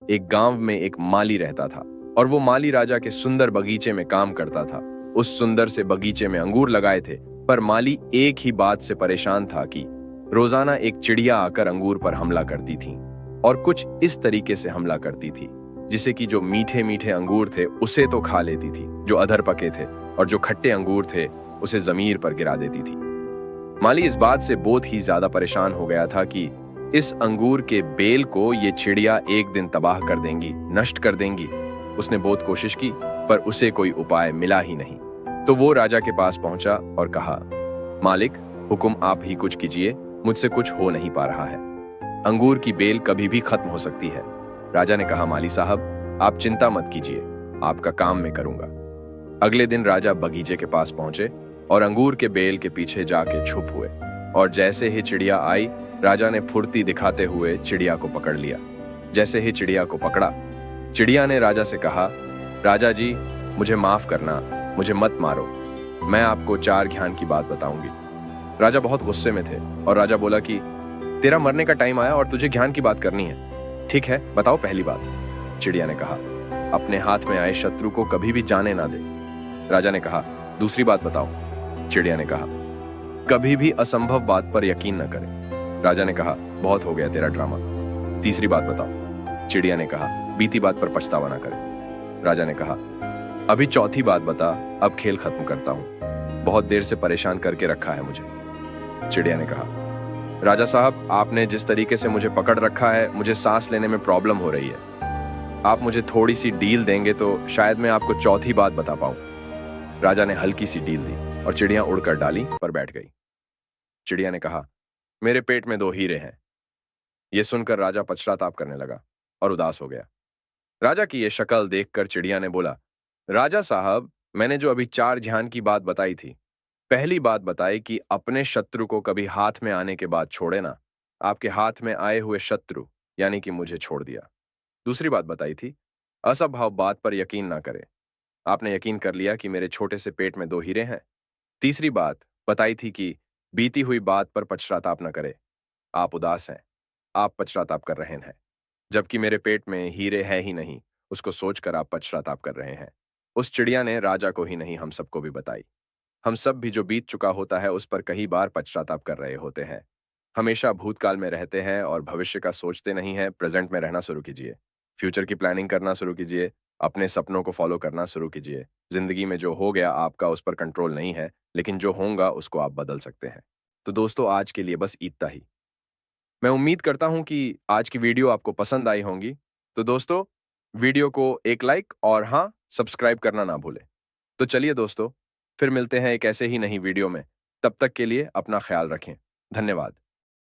एक गांव में एक माली रहता था और वो माली राजा के सुंदर बगीचे में काम करता था। उस सुंदर से बगीचे में अंगूर लगाए थे, पर माली एक ही बात से परेशान था कि रोजाना एक चिड़िया आकर अंगूर पर हमला करती थी और कुछ इस तरीके से हमला करती थी जिसे कि जो मीठे मीठे अंगूर थे उसे तो खा लेती थी, जो अधर पके थे, और जो खट्टे अंगूर थे उसे जमीन पर गिरा देती थी। माली इस बात से बहुत ही ज्यादा परेशान हो गया था कि इस अंगूर के बेल को ये चिड़िया एक दिन तबाह कर देंगी, नष्ट कर देंगी। उसने बहुत कोशिश की पर उसे कोई उपाय मिला ही नहीं। तो वो राजा के पास पहुंचा और कहा, मालिक, हुक्म आप ही कुछ कीजिए, मुझसे कुछ हो नहीं पा रहा है। अंगूर की बेल कभी भी खत्म हो सकती है। राजा ने कहा, माली साहब, आप चिंता मत कीजिए, आपका काम मैं करूंगा। अगले दिन राजा बगीचे के पास पहुंचे और अंगूर के बेल के पीछे जाके छुप हुए, और जैसे ही चिड़िया आई, राजा ने फुर्ती दिखाते हुए चिड़िया को पकड़ लिया। जैसे ही चिड़िया को पकड़ा, चिड़िया ने राजा से कहा, राजा जी, मुझे माफ करना, मुझे मत मारो, मैं आपको 4 ज्ञान की बात बताऊंगी। राजा बहुत गुस्से में थे और राजा बोला कि तेरा मरने का टाइम आया और तुझे ज्ञान की बात करनी है। ठीक है, बताओ पहली बात। चिड़िया ने कहा, अपने हाथ में आए शत्रु को कभी भी जाने ना दे। राजा ने कहा, दूसरी बात बताओ। चिड़िया ने कहा, कभी भी असंभव बात पर यकीन न करे। राजा ने कहा, बहुत हो गया तेरा ड्रामा। तीसरी बात बताओ। चिड़िया ने कहा, बीती बात पर पछतावा ना करे। राजा ने कहा, अभी चौथी बात बता, अब खेल खत्म करता हूं, बहुत देर से परेशान करके रखा है मुझे। चिड़िया ने कहा, राजा साहब, आपने जिस तरीके से मुझे पकड़ रखा है, मुझे सांस लेने में प्रॉब्लम हो रही है। आप मुझे थोड़ी सी डील देंगे तो शायद मैं आपको चौथी बात बता पाऊं। राजा ने हल्की सी डील दी और चिड़िया उड़कर डाली पर बैठ गई। चिड़िया ने कहा, मेरे पेट में 2 हीरे हैं। यह सुनकर राजा पश्चाताप करने लगा और उदास हो गया। राजा की यह शक्ल देखकर चिड़िया ने बोला, राजा साहब, मैंने जो अभी 4 ध्यान की बात बताई थी, पहली बात बताई कि अपने शत्रु को कभी हाथ में आने के बाद छोड़े ना। आपके हाथ में आए हुए शत्रु यानी कि मुझे छोड़ दिया। दूसरी बात बताई थी, असंभव बात पर यकीन ना करे। आपने यकीन कर लिया कि मेरे छोटे से पेट में 2 हीरे हैं। तीसरी बात बताई थी कि बीती हुई बात पर पश्चाताप न करे। आप उदास हैं, आप पश्चाताप कर रहे हैं, जबकि मेरे पेट में हीरे है ही नहीं, उसको सोचकर आप पश्चाताप कर रहे हैं। उस चिड़िया ने राजा को ही नहीं, हम सबको भी बताई। हम सब भी जो बीत चुका होता है उस पर कई बार पश्चाताप कर रहे होते हैं। हमेशा भूतकाल में रहते हैं और भविष्य का सोचते नहीं हैं। प्रेजेंट में रहना शुरू कीजिए, फ्यूचर की प्लानिंग करना शुरू कीजिए, अपने सपनों को फॉलो करना शुरू कीजिए। जिंदगी में जो हो गया आपका उस पर कंट्रोल नहीं है, लेकिन जो होगा उसको आप बदल सकते हैं। तो दोस्तों, आज के लिए बस इतना ही। मैं उम्मीद करता हूं कि आज की वीडियो आपको पसंद आई होंगी। तो दोस्तों, वीडियो को एक लाइक और हाँ, सब्सक्राइब करना ना भूलें। तो चलिए दोस्तों, फिर मिलते हैं एक ऐसे ही नई वीडियो में। तब तक के लिए अपना ख्याल रखें। धन्यवाद।